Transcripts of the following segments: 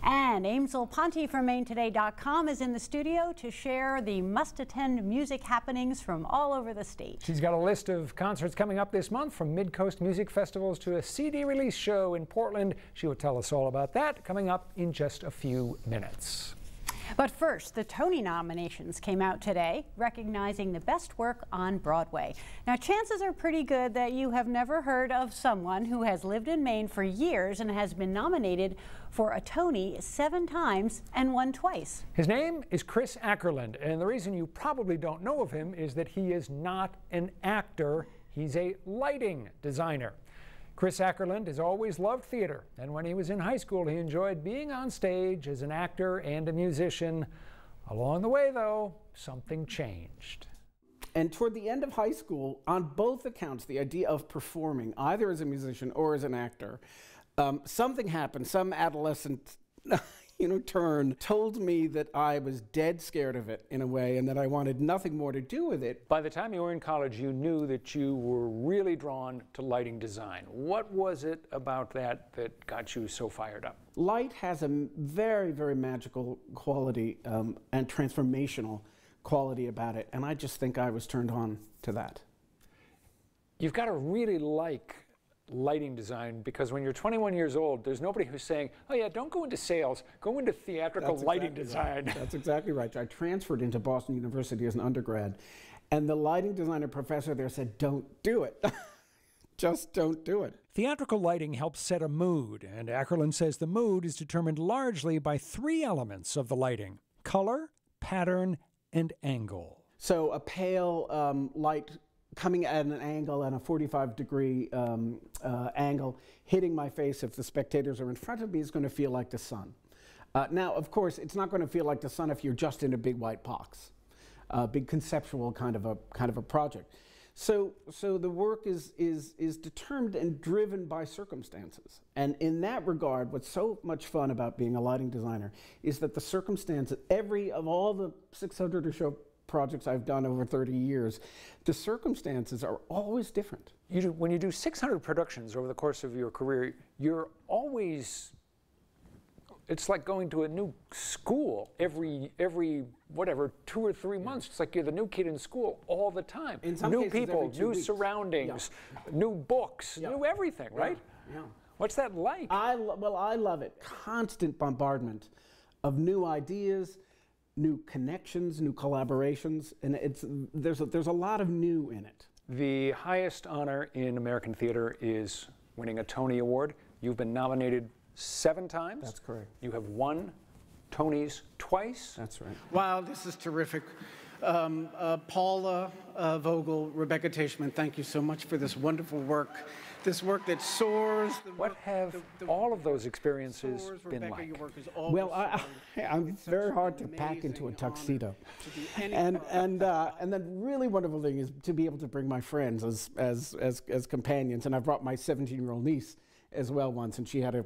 And Amsel Ponte from MaineToday.com is in the studio to share the must-attend music happenings from all over the state. She's got a list of concerts coming up this month, from mid-coast music festivals to a CD release show in Portland. She will tell us all about that coming up in just a few minutes. But first, the Tony nominations came out today, recognizing the best work on Broadway. Now, chances are pretty good that you have never heard of someone who has lived in Maine for years and has been nominated for a Tony 7 times and won twice. His name is Chris Akerlind, and the reason you probably don't know of him is that he is not an actor. He's a lighting designer. Chris Akerlund has always loved theater, and when he was in high school, he enjoyed being on stage as an actor and a musician. Along the way, though, something changed. And toward the end of high school, on both accounts, the idea of performing, either as a musician or as an actor, something happened. Some adolescent turn told me that I was dead scared of it in a way, and that I wanted nothing more to do with it. By the time you were in college, you knew that you were really drawn to lighting design. What was it about that that got you so fired up? Light has a very, very magical quality and transformational quality about it, and I just think I was turned on to that. You've got to really like lighting design, because when you're 21 years old, there's nobody who's saying, oh yeah, don't go into sales, go into theatrical lighting design. Right. That's exactly right. I transferred into Boston University as an undergrad, and the lighting designer professor there said, don't do it. Just don't do it. Theatrical lighting helps set a mood, and Akerlund says the mood is determined largely by 3 elements of the lighting: color, pattern, and angle. So a pale light coming at an angle, and a 45-degree angle, hitting my face if the spectators are in front of me, is going to feel like the sun. Now, of course, it's not going to feel like the sun if you're just in a big white box, big conceptual kind of a project. So the work is determined and driven by circumstances. And in that regard, what's so much fun about being a lighting designer is that the circumstances, of all the 600 or so projects I've done over 30 years, the circumstances are always different. When you do 600 productions over the course of your career, you're always, it's like going to a new school every whatever, 2 or 3 months. It's like you're the new kid in school all the time. In some new cases, people, new weeks. surroundings, new books, new everything, right? Yeah. What's that like? Well, I love it. Constant bombardment of new ideas, new connections, new collaborations, and there's a lot of new in it. The highest honor in American theater is winning a Tony Award. You've been nominated 7 times. That's correct. You have won Tonys twice. That's right. Wow, this is terrific. Paula Vogel, Rebecca Teichman, thank you so much for this wonderful work. This work that soars. What have all of those experiences been Rebecca, like? your work is Well, I'm very hard to pack into a tuxedo, and the really wonderful thing is to be able to bring my friends as companions, and I brought my 17-year-old niece as well once, and she had a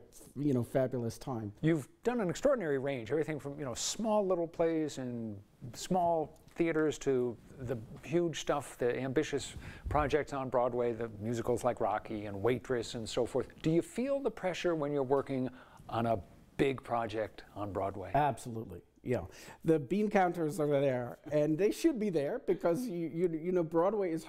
fabulous time. You've done an extraordinary range, everything from small little plays and small theaters to the huge stuff, the ambitious projects on Broadway, the musicals like Rocky and Waitress and so forth. Do you feel the pressure when you're working on a big project on Broadway? Absolutely. Yeah, the bean counters are there, and they should be there, because Broadway is,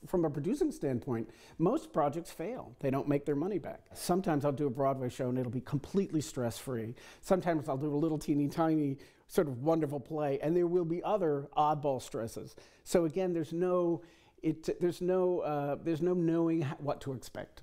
from a producing standpoint, most projects fail. They don't make their money back. Sometimes I'll do a Broadway show and it'll be completely stress-free. Sometimes I'll do a little teeny tiny sort of wonderful play, and there will be other oddball stresses. So again, there's no knowing what to expect.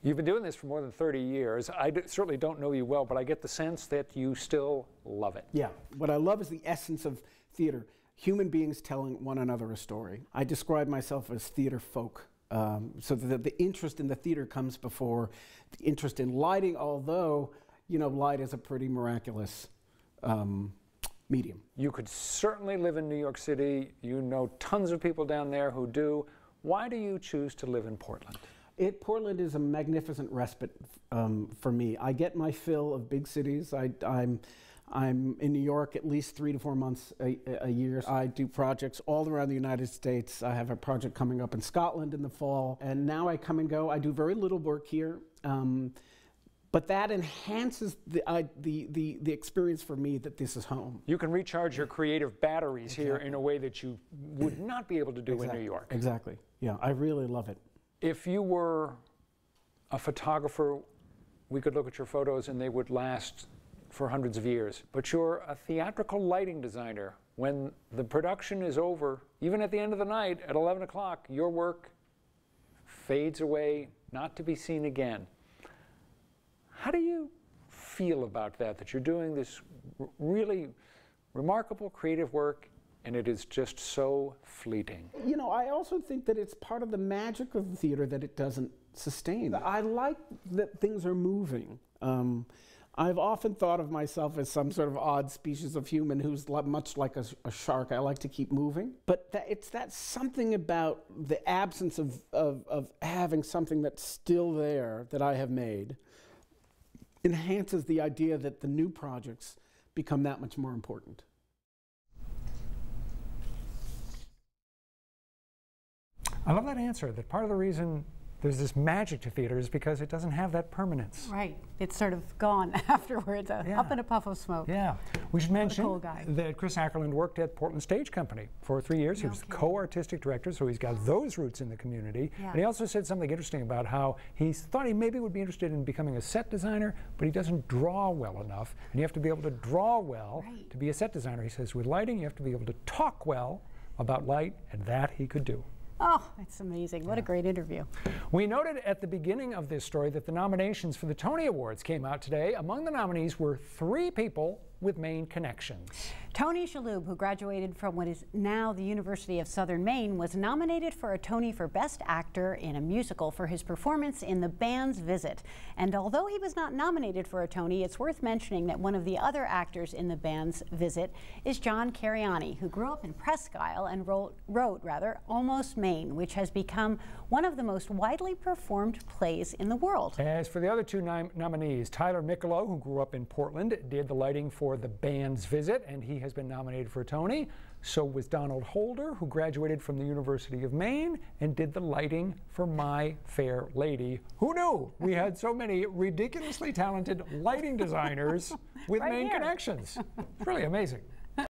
You've been doing this for more than 30 years. I certainly don't know you well, but I get the sense that you still love it. Yeah, what I love is the essence of theater. Human beings telling one another a story. I describe myself as theater folk, so that the interest in the theater comes before the interest in lighting, although, light is a pretty miraculous medium. You could certainly live in New York City. You know tons of people down there who do. Why do you choose to live in Portland? Portland is a magnificent respite for me. I get my fill of big cities. I'm in New York at least 3 to 4 months a year. I do projects all around the United States. I have a project coming up in Scotland in the fall, and now I come and go. I do very little work here. but that enhances the experience for me that this is home. You can recharge your creative batteries here in a way that you would not be able to do in New York. Exactly. Yeah, I really love it. If you were a photographer, we could look at your photos and they would last for hundreds of years. But you're a theatrical lighting designer. When the production is over, even at the end of the night at 11 o'clock, your work fades away, not to be seen again. How do you feel about that, that you're doing this really remarkable creative work and it is just so fleeting? You know, I also think that it's part of the magic of the theater that it doesn't sustain. I like that things are moving. I've often thought of myself as some sort of odd species of human who's much like a shark. I like to keep moving. But it's that something about the absence of having something that's still there that I have made enhances the idea that the new projects become that much more important. I love that answer, that part of the reason there's this magic to theater is because it doesn't have that permanence. Right. It's sort of gone afterwards, up in a puff of smoke. Yeah. We should mention cool guy. that Chris Akerlind worked at Portland Stage Company for 3 years. He was the co-artistic director, so he's got those roots in the community. Yeah. And he also said something interesting about how he thought he maybe would be interested in becoming a set designer, but he doesn't draw well enough. And you have to be able to draw well to be a set designer. He says with lighting, you have to be able to talk well about light, and that he could do. Oh, it's amazing. What a great interview. We noted at the beginning of this story that the nominations for the Tony Awards came out today. Among the nominees were 3 people with Maine connections. Tony Shalhoub, who graduated from what is now the University of Southern Maine, was nominated for a Tony for Best Actor in a Musical for his performance in The Band's Visit. And although he was not nominated for a Tony, it's worth mentioning that one of the other actors in The Band's Visit is John Cariani, who grew up in Presque Isle and wrote Almost Maine, which has become one of the most widely performed plays in the world. As for the other 2 nominees, Tyler Michelow, who grew up in Portland, did the lighting for The Band's Visit, and he has been nominated for a Tony. So was Donald Holder, who graduated from the University of Maine and did the lighting for My Fair Lady. Who knew we had so many ridiculously talented lighting designers with Maine connections? It's really amazing.